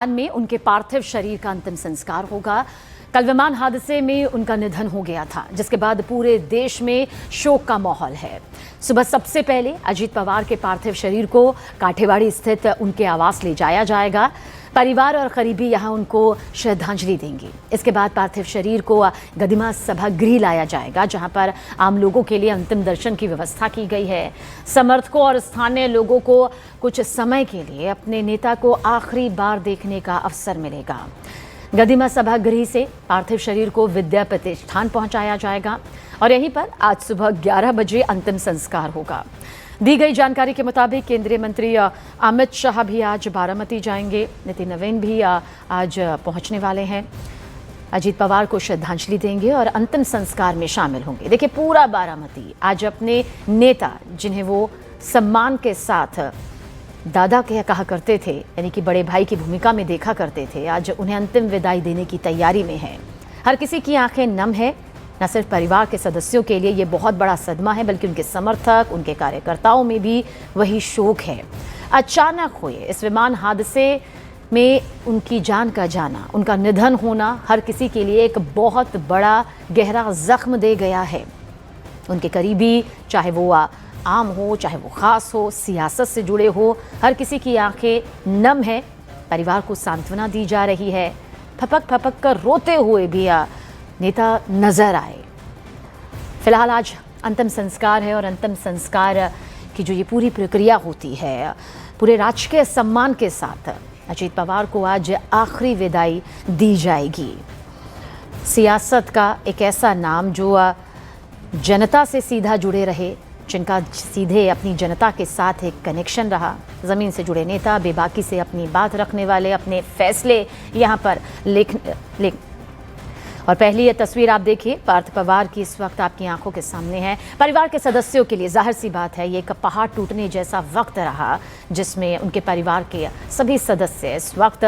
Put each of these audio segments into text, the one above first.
में उनके पार्थिव शरीर का अंतिम संस्कार होगा। कल विमान हादसे में उनका निधन हो गया था, जिसके बाद पूरे देश में शोक का माहौल है। सुबह सबसे पहले अजीत पवार के पार्थिव शरीर को काठेवाड़ी स्थित उनके आवास ले जाया जाएगा। परिवार और करीबी यहां उनको श्रद्धांजलि देंगे। इसके बाद पार्थिव शरीर को गदिमा सभागृह लाया जाएगा, जहां पर आम लोगों के लिए अंतिम दर्शन की व्यवस्था की गई है। समर्थकों और स्थानीय लोगों को कुछ समय के लिए अपने नेता को आखिरी बार देखने का अवसर मिलेगा। गदिमा सभागृह से पार्थिव शरीर को विद्या प्रतिष्ठान पहुंचाया जाएगा और यहीं पर आज सुबह 11 बजे अंतिम संस्कार होगा। दी गई जानकारी के मुताबिक केंद्रीय मंत्री अमित शाह भी आज बारामती जाएंगे। नितिन नवीन भी आज पहुंचने वाले हैं। अजीत पवार को श्रद्धांजलि देंगे और अंतिम संस्कार में शामिल होंगे। देखिए, पूरा बारामती आज अपने नेता, जिन्हें वो सम्मान के साथ दादा कहा करते थे, यानी कि बड़े भाई की भूमिका में देखा करते थे, आज उन्हें अंतिम विदाई देने की तैयारी में है। हर किसी की आंखें नम है। न सिर्फ परिवार के सदस्यों के लिए ये बहुत बड़ा सदमा है, बल्कि उनके समर्थक, उनके कार्यकर्ताओं में भी वही शोक है। अचानक हुए इस विमान हादसे में उनकी जान का जाना, उनका निधन होना हर किसी के लिए एक बहुत बड़ा गहरा जख्म दे गया है। उनके करीबी, चाहे वो आम हो, चाहे वो खास हो, सियासत से जुड़े हो, हर किसी की आंखें नम है। परिवार को सांत्वना दी जा रही है। फपक फपक कर रोते हुए भी नेता नजर आए। फिलहाल आज अंतिम संस्कार है और अंतिम संस्कार की जो ये पूरी प्रक्रिया होती है, पूरे राजकीय सम्मान के साथ अजीत पवार को आज आखिरी विदाई दी जाएगी। सियासत का एक ऐसा नाम जो जनता से सीधा जुड़े रहे, जिनका सीधे अपनी जनता के साथ एक कनेक्शन रहा। ज़मीन से जुड़े नेता, बेबाकी से अपनी बात रखने वाले, अपने फैसले यहाँ पर लिख और पहली ये तस्वीर आप देखिए पार्थ पवार की, इस वक्त आपकी आंखों के सामने है। परिवार के सदस्यों के लिए जाहिर सी बात है, ये एक पहाड़ टूटने जैसा वक्त रहा, जिसमें उनके परिवार के सभी सदस्य इस वक्त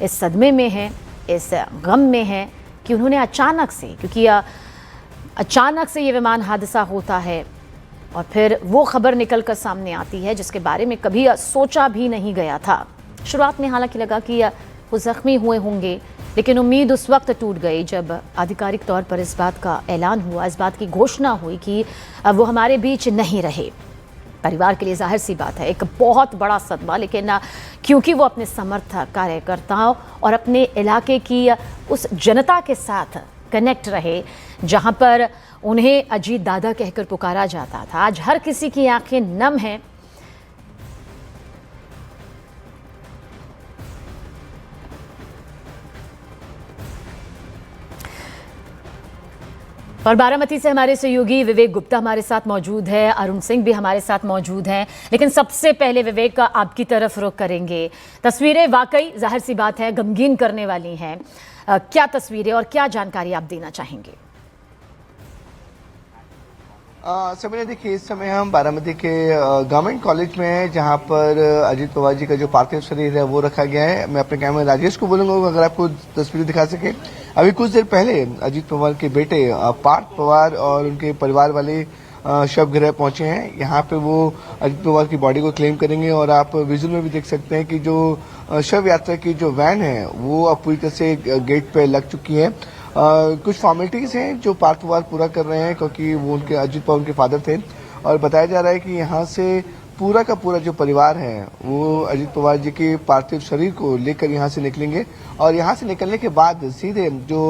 इस सदमे में हैं, इस गम में हैं कि उन्होंने अचानक से, क्योंकि अचानक से ये विमान हादसा होता है और फिर वो खबर निकल कर सामने आती है जिसके बारे में कभी सोचा भी नहीं गया था। शुरुआत में हालांकि लगा कि वो जख्मी हुए होंगे, लेकिन उम्मीद उस वक्त टूट गई जब आधिकारिक तौर पर इस बात का ऐलान हुआ, इस बात की घोषणा हुई कि वो हमारे बीच नहीं रहे। परिवार के लिए जाहिर सी बात है एक बहुत बड़ा सदमा, लेकिन क्योंकि वो अपने समर्थक, कार्यकर्ताओं और अपने इलाके की उस जनता के साथ कनेक्ट रहे, जहां पर उन्हें अजीत दादा कहकर पुकारा जाता था, आज हर किसी की आंखें नम हैं। और बारामती से हमारे सहयोगी विवेक गुप्ता हमारे साथ मौजूद है, अरुण सिंह भी हमारे साथ मौजूद हैं। लेकिन सबसे पहले विवेक, आपकी तरफ रुख करेंगे। तस्वीरें वाकई जाहिर सी बात है गमगीन करने वाली हैं। क्या तस्वीरें और क्या जानकारी आप देना चाहेंगे? समय देखिए, इस समय हम बारामती के गवर्नमेंट कॉलेज में हैं, जहां पर अजीत पवार जी का जो पार्थिव शरीर है वो रखा गया है। मैं अपने कैमरे राजेश को बोलूंगा अगर आपको तस्वीरें दिखा सके। अभी कुछ देर पहले अजीत पवार के बेटे पार्थ पवार और उनके परिवार वाले शवगृह पहुंचे हैं। यहाँ पे वो अजीत पवार की बॉडी को क्लेम करेंगे और आप विजुअल में भी देख सकते हैं कि जो शव यात्रा की जो वैन है वो अब पूरी तरह से गेट पे लग चुकी है। कुछ फॉर्मेलिटीज हैं जो पार्थ पवार पूरा कर रहे हैं, क्योंकि वो उनके अजीत पवार उनके फादर थे और बताया जा रहा है कि यहाँ से पूरा का पूरा जो परिवार है वो अजीत पवार जी के पार्थिव शरीर को लेकर यहाँ से निकलेंगे और यहाँ से निकलने के बाद सीधे जो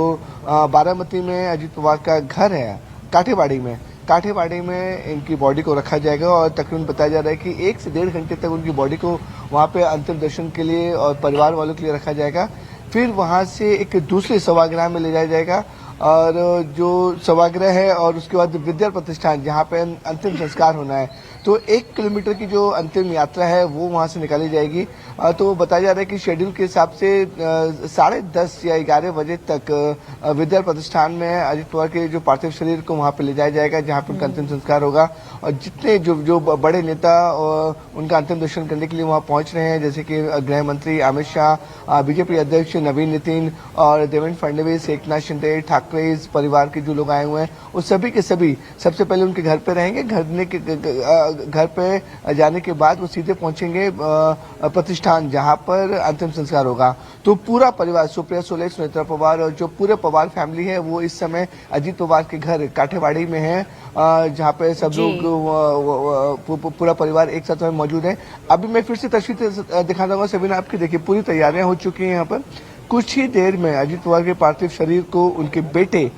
बारामती में अजीत पवार का घर है काठेवाड़ी में इनकी बॉडी को रखा जाएगा और तकरीबन बताया जा रहा है कि 1 से 1.5 घंटे तक उनकी बॉडी को वहाँ पे अंतिम दर्शन के लिए और परिवार वालों के लिए रखा जाएगा। फिर वहाँ से एक दूसरे सभागृह में ले जाया जाएगा और जो सभागृह है और उसके बाद विद्या प्रतिष्ठान जहाँ पे अंतिम संस्कार होना है, तो 1 किलोमीटर की जो अंतिम यात्रा है वो वहाँ से निकाली जाएगी। तो बताया जा रहा है कि शेड्यूल के हिसाब से 10:30 या 11 बजे तक विद्या प्रतिष्ठान में अजीत पवार के जो पार्थिव शरीर को वहाँ पे ले जाया जाएगा, जहाँ पे उनका अंतिम संस्कार होगा। और जितने जो बड़े नेता उनका अंतिम दर्शन करने के लिए वहाँ पहुँच रहे हैं, जैसे कि गृह मंत्री अमित शाह, बीजेपी अध्यक्ष नवीन नितिन और देवेंद्र फडणवीस, एकनाथ शिंदे, ठाकरे परिवार के जो लोग आए हुए हैं, वो सभी के सभी सबसे पहले उनके घर पे रहेंगे। घर पे जाने के बाद वो सीधे पहुंचेंगे प्रतिष्ठान, जहां पर अंतिम संस्कार होगा। तो पूरा परिवार, सुप्रिया सुले, सुनेत्रा पवार और जो पूरे पवार फैमिली है वो इस समय अजीत पवार के घर काठेवाड़ी में है, जहां पे सब लोग पूरा परिवार एक साथ मौजूद है। अभी मैं फिर से तस्वीर दिखा दूंगा सबीना आपकी। देखिए पूरी तैयारियां हो चुकी हैं यहाँ पर। कुछ ही देर में अजीत पवार के पार्थिव शरीर को उनके बेटे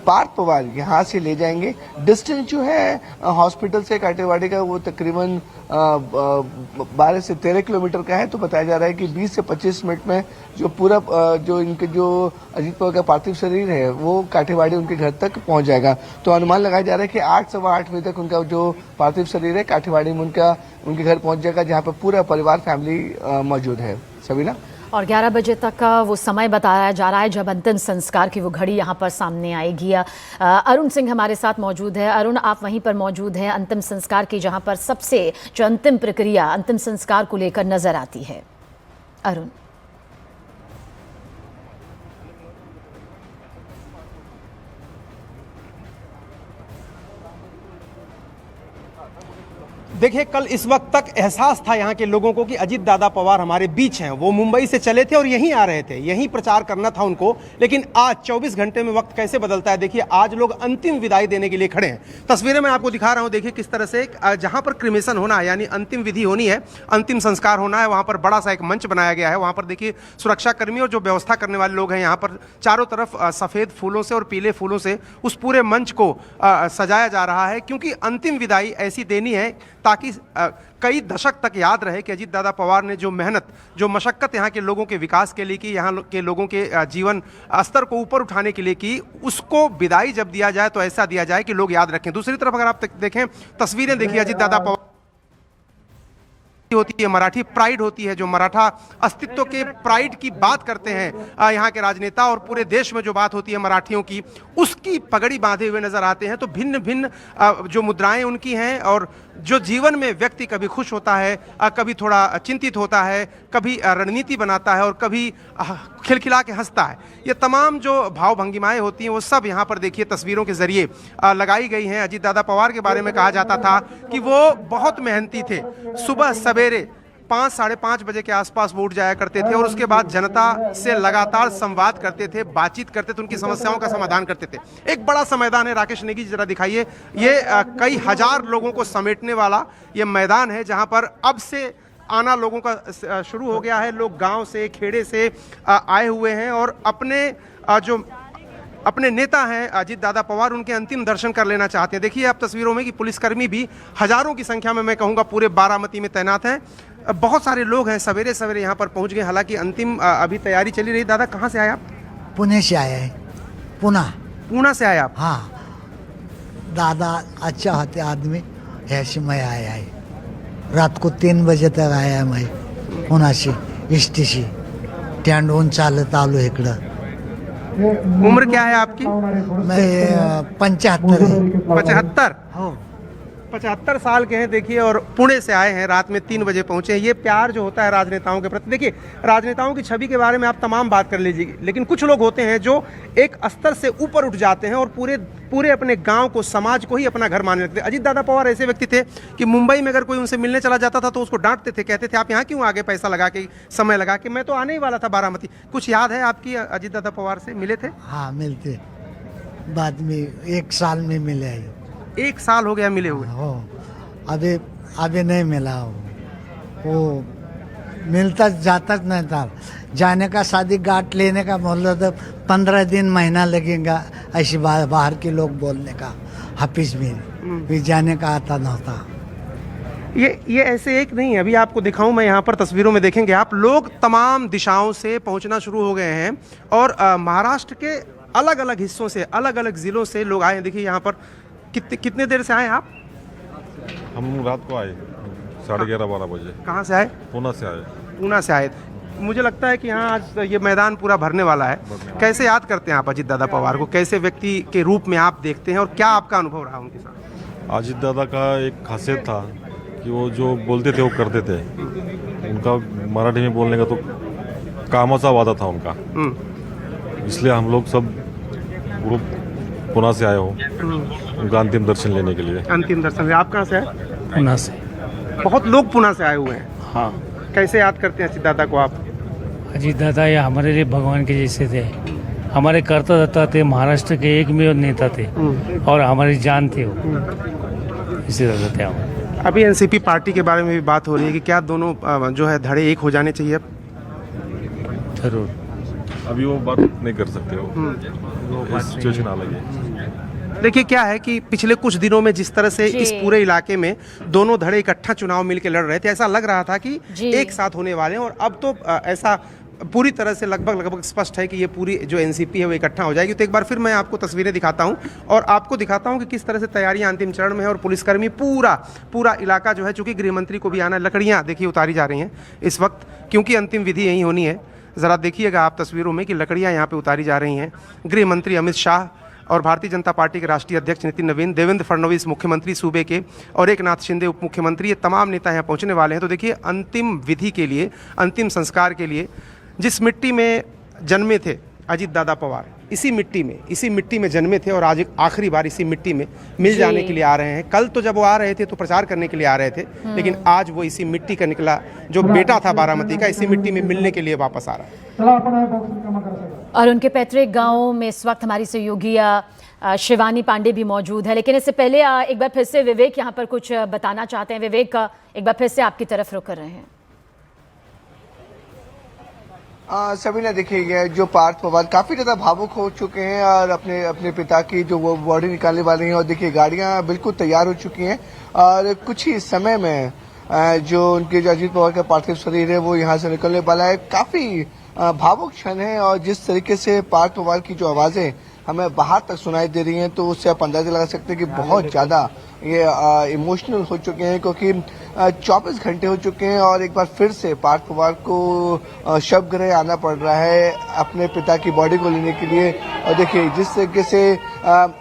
पार्थ पवार यहाँ से ले जाएंगे। डिस्टेंस जो है हॉस्पिटल से काठेवाड़ी का वो तकरीबन 12 से 13 किलोमीटर का है। तो बताया जा रहा है कि 20 से 25 मिनट में जो पूरा जो इनके जो अजीत पवार का पार्थिव शरीर है वो काठेवाड़ी उनके घर तक पहुंच जाएगा। तो अनुमान लगाया जा रहा है कि 8 सवा 8 बजे तक उनका जो पार्थिव शरीर है काठेवाड़ी में उनके घर पहुंच जाएगा, जहाँ पर पूरा परिवार फैमिली मौजूद है। सबीना, और 11 बजे तक का वो समय बताया जा रहा है जब अंतिम संस्कार की वो घड़ी यहाँ पर सामने आएगी। अरुण सिंह हमारे साथ मौजूद है। अरुण, आप वहीं पर मौजूद हैं अंतिम संस्कार की, जहाँ पर सबसे जो अंतिम प्रक्रिया अंतिम संस्कार को लेकर नजर आती है। अरुण, देखिए, कल इस वक्त तक एहसास था यहाँ के लोगों को कि अजीत दादा पवार हमारे बीच हैं। वो मुंबई से चले थे और यहीं आ रहे थे, यहीं प्रचार करना था उनको। लेकिन आज 24 घंटे में वक्त कैसे बदलता है। देखिए, आज लोग अंतिम विदाई देने के लिए खड़े हैं। तस्वीरें मैं आपको दिखा रहा हूँ। देखिए किस तरह से जहाँ पर क्रिमेशन होना है, यानी अंतिम विधि होनी है, अंतिम संस्कार होना है, वहाँ पर बड़ा सा एक मंच बनाया गया है। वहाँ पर देखिए सुरक्षाकर्मी और जो व्यवस्था करने वाले लोग हैं, यहाँ पर चारों तरफ सफ़ेद फूलों से और पीले फूलों से उस पूरे मंच को सजाया जा रहा है, क्योंकि अंतिम विदाई ऐसी देनी है ताकि कई दशक तक याद रहे कि अजीत दादा पवार ने जो मेहनत, जो मशक्क़त यहाँ के लोगों के विकास के लिए की, यहाँ के लोगों के जीवन स्तर को ऊपर उठाने के लिए की, उसको विदाई जब दिया जाए तो ऐसा दिया जाए कि लोग याद रखें। दूसरी तरफ अगर आप देखें तस्वीरें, देखिए अजीत दादा पवार होती है, मराठी प्राइड होती है, जो मराठा अस्तित्व के प्राइड की बात करते हैं यहाँ के राजनेता, और पूरे देश में जो बात होती है मराठियों की, उसकी पगड़ी बांधे हुए नजर आते हैं। तो भिन्न भिन्न जो मुद्राएं उनकी हैं, और जो जीवन में व्यक्ति कभी खुश होता है, कभी थोड़ा चिंतित होता है, कभी रणनीति बनाता है और कभी खिलखिला के हंसता है, ये तमाम जो भाव भंगिमाएं होती हैं वो सब यहाँ पर देखिए तस्वीरों के जरिए लगाई गई हैं। अजीत दादा पवार के बारे में कहा जाता था कि वो बहुत मेहनती थे। सुबह सवेरे 5 साढ़े 5 बजे के आसपास वो उठ जाया करते थे और उसके बाद जनता से लगातार संवाद करते थे, बातचीत करते थे, उनकी समस्याओं का समाधान करते थे। एक बड़ा सा मैदान है, राकेश नेगी जी जरा दिखाइए, ये कई हजार लोगों को समेटने वाला ये मैदान है, जहां पर अब से आना लोगों का शुरू हो गया है। लोग गांव से, खेड़े से आए हुए हैं और अपने नेता हैं अजीत दादा पवार, उनके अंतिम दर्शन कर लेना चाहते हैं। देखिए आप तस्वीरों में कि पुलिसकर्मी भी हजारों की संख्या में, मैं कहूँगा पूरे बारामती में तैनात हैं। बहुत सारे लोग हैं, सवेरे सवेरे यहाँ पर पहुँच गए। हालांकि अंतिम अभी तैयारी चली रही। दादा कहाँ से आए आप? पुणे से आए हैं। पूना से आए आप? हाँ, दादा अच्छा होते आदमी, ऐसे मैं आया है। रात को 3 बजे तक आया मैं पुण्याशी इष्टीशी टँडवून चालत आलो इकडं। उम्र क्या है आपकी? मैं 75 है। 75? हो, 75 साल के हैं देखिए, और पुणे से आए हैं, रात में 3 बजे पहुंचे हैं। ये प्यार जो होता है राजनेताओं के प्रति, देखिए राजनेताओं की छवि के बारे में आप तमाम बात कर लीजिए, लेकिन कुछ लोग होते हैं जो एक स्तर से ऊपर उठ जाते हैं और पूरे अपने गांव को, समाज को ही अपना घर मानने लगते हैं। अजीत दादा पवार ऐसे व्यक्ति थे कि मुंबई में अगर कोई उनसे मिलने चला जाता था तो उसको डांटते थे, कहते थे आप यहाँ क्यों आगे पैसा लगा के, समय लगा के, मैं तो आने ही वाला था बारामती। कुछ याद है आपकी अजीत दादा पवार से? मिले थे? हाँ मिलते, बाद में 1 साल में मिले हैं। 1 साल हो गया मिले हुए? हो, अभी नहीं मिला वो मिलता जाता नहीं था। जाने का, शादी गांठ लेने का बोल तो 15 दिन महीना लगेगा, ऐसी बाहर के लोग बोलने का। ऑफिस में भी जाने का आता न होता। ये ऐसे एक नहीं है, अभी आपको दिखाऊं मैं, यहाँ पर तस्वीरों में देखेंगे आप, लोग तमाम दिशाओं से पहुँचना शुरू हो गए हैं और महाराष्ट्र के अलग अलग हिस्सों से, अलग अलग जिलों से लोग आए हैं। देखिए यहाँ पर कितने देर से आए आप? हम रात को आए 11:30-12 बजे। कहाँ से आए? पूना से आए। पूना से आए। मुझे लगता है कि यहाँ आज ये मैदान पूरा भरने वाला है। कैसे याद करते हैं आप अजीत दादा पवार को? कैसे व्यक्ति के रूप में आप देखते हैं और क्या आपका अनुभव रहा उनके साथ? अजीत दादा का एक खासियत था कि वो जो बोलते थे वो करते थे। उनका मराठी में बोलने का तो कामाचा वादा था उनका, इसलिए हम लोग सब ग्रुप पुणे से आए हो उनका अंतिम दर्शन लेने के लिए। अंतिम दर्शन? आप कहाँ से आए? पुणे से। बहुत लोग पुणे से आए हुए हैं। हाँ, कैसे याद करते हैं अजीत दादा को आप? अजीत दादा ये हमारे लिए भगवान के जैसे थे, हमारे करता धरता थे, महाराष्ट्र के एकमेव नेता थे और हमारी जान थे वो, इसी तरह थे हमारे। अभी एनसीपी पार्टी के बारे में भी बात हो रही है कि क्या दोनों जो है धड़े एक हो जाने चाहिए अब? जरूर। अभी वो बात नहीं कर सकते वो सिचुएशन अलग है। देखिए क्या है कि पिछले कुछ दिनों में जिस तरह से जी। इस पूरे इलाके में दोनों धड़े इकट्ठा चुनाव मिलकर लड़ रहे थे, ऐसा लग रहा था कि जी। एक साथ होने वाले हैं, और अब तो ऐसा पूरी तरह से लगभग स्पष्ट है कि ये पूरी जो एनसीपी है वो इकट्ठा हो जाएगी। तो एक बार फिर मैं आपको तस्वीरें दिखाता हूं और आपको दिखाता हूं कि किस तरह से तैयारियां अंतिम चरण में है, और पुलिसकर्मी पूरा इलाका जो है, चूंकि गृहमंत्री को भी आना है, लकड़ियां देखिए उतारी जा रही हैं इस वक्त, क्योंकि अंतिम विधि यहीं होनी है। ज़रा देखिएगा आप तस्वीरों में कि लकड़ियां यहाँ पे उतारी जा रही हैं। गृह मंत्री अमित शाह और भारतीय जनता पार्टी के राष्ट्रीय अध्यक्ष नितिन नवीन, देवेंद्र फडणवीस मुख्यमंत्री सूबे के, और एकनाथ शिंदे उप मुख्यमंत्री, ये तमाम नेता यहाँ पहुँचने वाले हैं। तो देखिए अंतिम विधि के लिए, अंतिम संस्कार के लिए जिस मिट्टी में जन्मे थे अजीत दादा पवार, इसी मिट्टी में जन्मे थे और आज आखिरी बार इसी मिट्टी में मिल जाने के लिए आ रहे हैं। कल तो जब वो आ रहे थे तो प्रचार करने के लिए आ रहे थे, लेकिन आज वो इसी मिट्टी का निकला जो बेटा था बारामती का, इसी मिट्टी में मिलने के लिए वापस आ रहा है। और उनके पैतृक गांव में इस वक्त हमारी सहयोगी शिवानी पांडे भी मौजूद है, लेकिन इससे पहले एक बार फिर से विवेक यहाँ पर कुछ बताना चाहते हैं। विवेक, एक बार फिर से आपकी तरफ रुक कर रहे हैं। सभी ने देखिए जो पार्थ पवार काफी ज्यादा भावुक हो चुके हैं और अपने पिता की जो वो बॉडी निकालने वाले हैं, और देखिए गाड़ियां बिल्कुल तैयार हो चुकी हैं और कुछ ही समय में जो उनके जो अजीत पवार का पार्थिव शरीर है वो यहाँ से निकलने वाला है। काफी भावुक क्षण है और जिस तरीके से पार्थ पवार की जो आवाजें हमें बाहर तक सुनाई दे रही हैं, तो उससे आप अंदाजा लगा सकते हैं कि बहुत ज्यादा ये इमोशनल हो चुके हैं, क्योंकि 24 घंटे हो चुके हैं और एक बार फिर से पार्थ पवार को शव गृह आना पड़ रहा है अपने पिता की बॉडी को लेने के लिए। और देखिए जिस तरीके से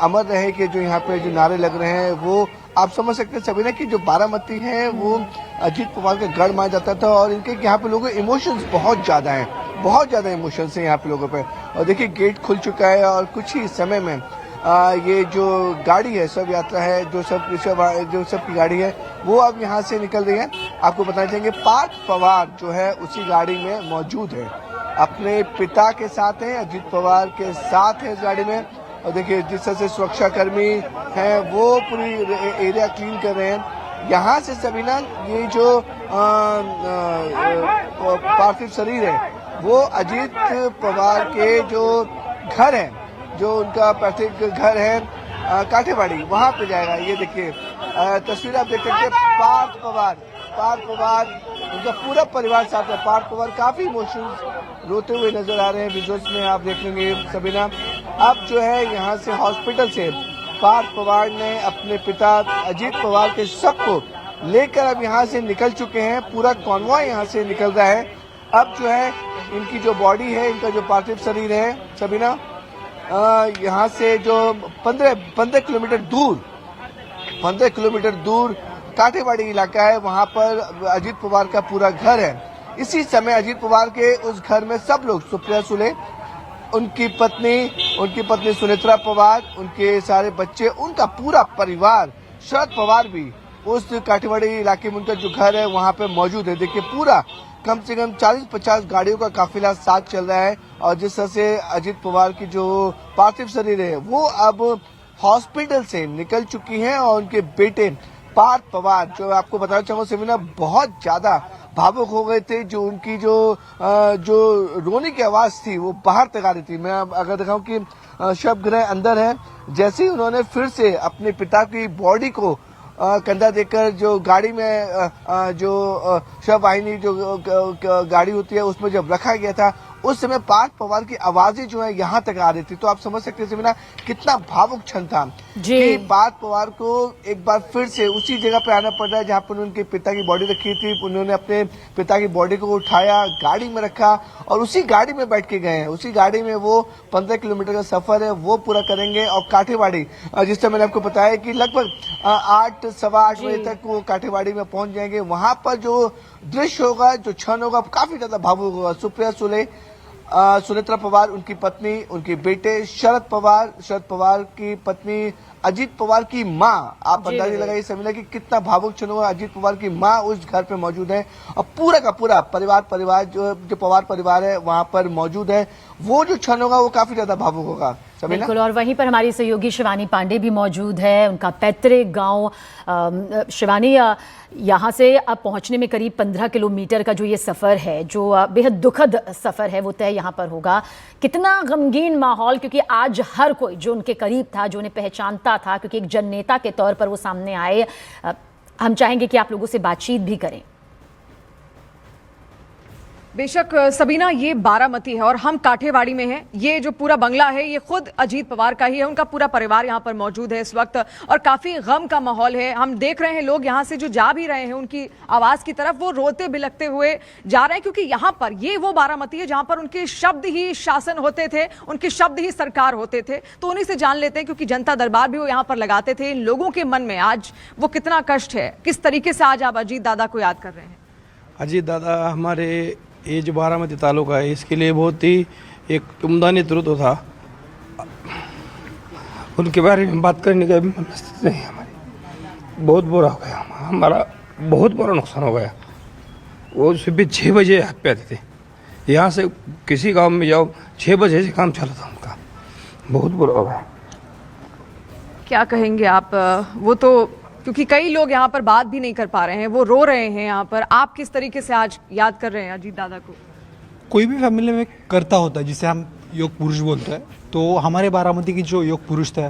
अमर रहे के जो यहाँ पे जो नारे लग रहे हैं, वो आप समझ सकते हैं सभी ने कि जो बारामती है वो अजीत पवार का गढ़ माना जाता था, और इनके यहाँ पे लोगों के इमोशंस बहुत ज्यादा हैं, बहुत ज्यादा इमोशंस हैं यहाँ पे लोगों पे। और देखिए गेट खुल चुका है और कुछ ही समय में ये जो गाड़ी है, शव यात्रा है, जो सब की गाड़ी है, वो अब यहाँ से निकल रही है। आपको बताना चाहेंगे पार्थ पवार जो है उसी गाड़ी में मौजूद है, अपने पिता के साथ है, अजीत पवार के साथ है इस गाड़ी में। और देखिए जिस तरह से सुरक्षा कर्मी हैं वो पूरी एरिया क्लीन कर रहे हैं। यहाँ से सभी ना ये जो पार्थिव शरीर है वो अजीत पवार के जो घर है, जो उनका पैतृक घर है काठेवाड़ी, वहां पे जाएगा। ये देखिए तस्वीर आप देख सकते हैं। पार्थ पवार उनका पूरा परिवार साथ है। पार्थ पवार काफी इमोशंस रोते हुए नजर आ रहे हैं, विजुअल्स में आप देख लेंगे सबीना। अब जो है यहाँ से हॉस्पिटल से पार्थ पवार ने अपने पिता अजीत पवार के शव को लेकर अब यहाँ से निकल चुके हैं। पूरा कॉन्वॉय यहाँ से निकल रहा है। अब जो है इनकी जो बॉडी है, इनका जो पार्थिव शरीर है सबीना, यहाँ से जो 15 किलोमीटर दूर काठेवाड़ी इलाका है, वहाँ पर अजीत पवार का पूरा घर है। इसी समय अजीत पवार के उस घर में सब लोग, सुप्रिया सुले, उनकी पत्नी सुनेत्रा पवार, उनके सारे बच्चे, उनका पूरा परिवार, शरद पवार भी उस काठेवाड़ी इलाके में उनका जो घर है वहाँ पे मौजूद है। देखिए पूरा कम से कम 40-50 गाड़ियों का काफिला साथ चल रहा है। और जिस तरह से अजीत पवार की जो पार्थिव शरीर है वो अब हॉस्पिटल से निकल चुकी हैं, और उनके बेटे पार्थ पवार, जो आपको बताना चाहूंगा सेमिना, बहुत ज्यादा भावुक हो गए थे। जो उनकी जो रोने की आवाज थी वो बाहर तक आ रही थी। मैं अगर दिखाऊं कि शव गृह अंदर है, जैसे ही उन्होंने फिर से अपने पिता की बॉडी को कंधा देकर जो गाड़ी में जो शव वाहिनी जो गाड़ी होती है उसमें जब रखा गया था, उस समय पार्थ पवार की आवाजें जो है यहाँ तक आ रही थी। तो आप समझ सकते हैं सेमिना कितना भावुक क्षण था कि पार्थ पवार को एक बार फिर से उसी जगह पे आना पड़ रहा है जहाँ पर उनके पिता की बॉडी रखी थी। उन्होंने अपने पिता की बॉडी को उठाया, गाड़ी में रखा और उसी गाड़ी में बैठ के गए हैं। उसी गाड़ी में वो 15 किलोमीटर का सफर है वो पूरा करेंगे। और काठेवाड़ी, जिस तरह मैंने आपको बताया कि लगभग 8 सवा 8 बजे तक वो काठेवाड़ी में पहुंच जाएंगे। वहां पर जो दृश्य होगा, जो क्षण होगा, काफी ज्यादा भावुक होगा। सुप्रिया सुले सुनेत्रा पवार, उनकी पत्नी, उनके बेटे शरद पवार की पत्नी, अजीत पवार की मां, आप अंदाजा लगाइए समीना कि कितना भावुक क्षण हुआ। अजीत पवार की मां उस घर पे मौजूद है और पूरा का पूरा परिवार जो पवार परिवार है वहां पर मौजूद है। वो जो क्षण होगा वो काफी ज्यादा भावुक होगा। बिल्कुल, और वहीं पर हमारी सहयोगी शिवानी पांडे भी मौजूद है, उनका पैतृक गांव। शिवानी, यहाँ से अब पहुंचने में करीब 15 किलोमीटर का जो ये सफ़र है, जो बेहद दुखद सफ़र है, वो तय यहाँ पर होगा। कितना गमगीन माहौल, क्योंकि आज हर कोई जो उनके करीब था, जो उन्हें पहचानता था, क्योंकि एक जननेता के तौर पर वो सामने आए। हम चाहेंगे कि आप लोगों से बातचीत भी करें। बेशक सबीना, ये बारामती है और हम काठेवाड़ी में हैं। ये जो पूरा बंगला है ये खुद अजीत पवार का ही है, उनका पूरा परिवार यहाँ पर मौजूद है इस वक्त और काफी गम का माहौल है। हम देख रहे हैं लोग यहाँ से जो जा भी रहे हैं उनकी आवाज की तरफ, वो रोते बिलखते हुए जा रहे हैं, क्योंकि यहाँ पर ये वो बारामती है जहाँ पर उनके शब्द ही शासन होते थे, उनके शब्द ही सरकार होते थे। तो उन्हीं से जान लेते हैं, क्योंकि जनता दरबार भी वो यहाँ पर लगाते थे। इन लोगों के मन में आज वो कितना कष्ट है, किस तरीके से आज आप अजीत दादा को याद कर रहे हैं? अजीत दादा हमारे ये जो बारामती तालुका है इसके लिए बहुत ही एक उम्दा नेतृत्व था। उनके बारे में बात करने का भी मनस्थिति नहीं हमारी। बहुत बुरा हो गया, हमारा बहुत बड़ा नुकसान हो गया। वो सुबह 6 बजे हाथ पे आते थे, यहाँ से किसी गांव में जाओ 6 बजे से काम चला था उनका। बहुत बुरा हो गया। क्या कहेंगे आप? वो तो क्योंकि कई लोग यहाँ पर बात भी नहीं कर पा रहे हैं, वो रो रहे हैं यहाँ पर। आप किस तरीके से आज याद कर रहे हैं अजीत दादा को? कोई भी फैमिली में करता होता है जिसे हम योग पुरुष बोलते हैं, तो हमारे बारामती की जो योग पुरुष थे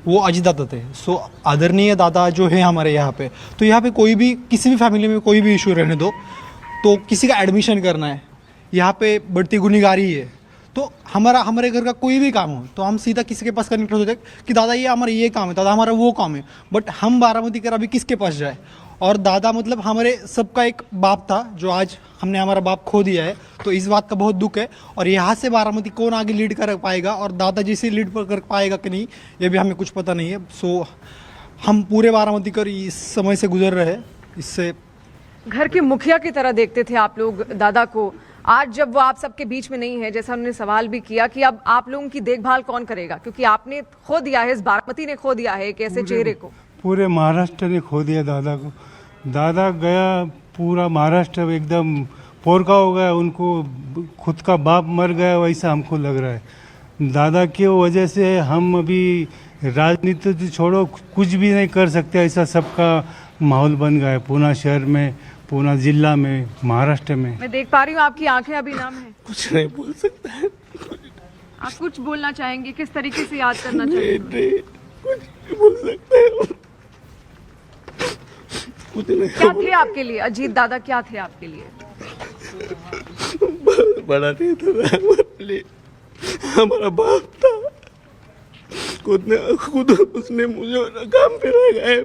वो अजीत दादा थे। सो आदरणीय दादा जो है हमारे यहाँ पे, तो यहाँ पे कोई भी किसी भी फैमिली में कोई भी इशू रहने दो, तो किसी का एडमिशन करना है, यहाँ पे बढ़ती गुनहगारी है, तो हमारे घर का कोई भी काम हो तो हम सीधा किसी के पास कनेक्ट होते कि दादा ये हमारा ये काम है, दादा हमारा वो काम है। बट हम बारामती कर अभी किसके पास जाए? और दादा मतलब हमारे सबका एक बाप था, जो आज हमने हमारा बाप खो दिया है, तो इस बात का बहुत दुख है। और यहाँ से बारामती कौन आगे लीड कर पाएगा और दादा जैसे लीड कर पाएगा कि नहीं, ये भी हमें कुछ पता नहीं है। सो हम पूरे बारामती कर इस समय से गुजर रहे हैं। इससे घर के मुखिया की तरह देखते थे आप लोग दादा को। आज जब वो आप सबके बीच में नहीं है, जैसा उन्होंने सवाल भी किया कि अब आप लोगों की देखभाल कौन करेगा, क्योंकि आपने खो दिया है, इस बारामती ने खो दिया है एक ऐसे चेहरे को। पूरे महाराष्ट्र ने खो दिया दादा को। दादा गया, पूरा महाराष्ट्र एकदम पोरका हो गया, उनको खुद का बाप मर गया वैसा हमको लग रहा है। दादा की वजह से हम अभी राजनीति तो छोड़ो, कुछ भी नहीं कर सकते, ऐसा सबका माहौल बन गया है पूना शहर में, पूना जिला में, महाराष्ट्र में। मैं देख पा रही हूँ आपकी आंखें अभी नम है। कुछ नहीं बोल सकता है। आप कुछ बोलना चाहेंगे? किस तरीके से याद करना चाहेंगे? कुछ नहीं बोल सकता है। कुछ नहीं। क्या थे आपके लिए अजीत दादा, क्या थे आपके लिए? बहुत बड़ा नेता था हमारे लिए, हमारा बाप था। खुद उसने मुझे काम पे लगाया।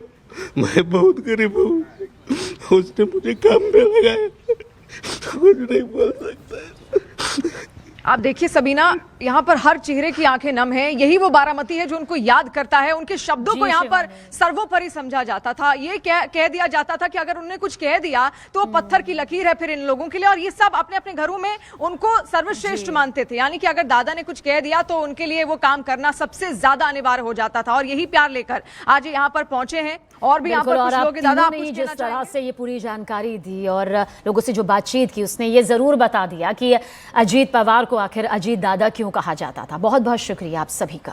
मैं बहुत गरीब हूँ, उसने मुझे काम पे लगाया। कुछ नहीं बोल सकता है। आप देखिए सबीना, यहाँ पर हर चेहरे की आंखें नम हैं। यही वो बारामती है जो उनको याद करता है। उनके शब्दों को यहाँ पर सर्वोपरि समझा जाता था। ये कह दिया जाता था कि अगर उन्होंने कुछ कह दिया तो वो पत्थर की लकीर है फिर इन लोगों के लिए। और ये सब अपने अपने घरों में उनको सर्वश्रेष्ठ मानते थे, यानी कि अगर दादा ने कुछ कह दिया तो उनके लिए वो काम करना सबसे ज्यादा अनिवार्य हो जाता था। और यही प्यार लेकर आज यहाँ पर पहुंचे हैं। और भी यहाँ पर कुछ लोग, दादा आप जिस तरह से ये पूरी जानकारी दी और लोगों से जो बातचीत की, उसने ये जरूर बता दिया कि अजीत पवार को आखिर अजीत दादा क्यों कहा जाता था। बहुत बहुत शुक्रिया आप सभी का।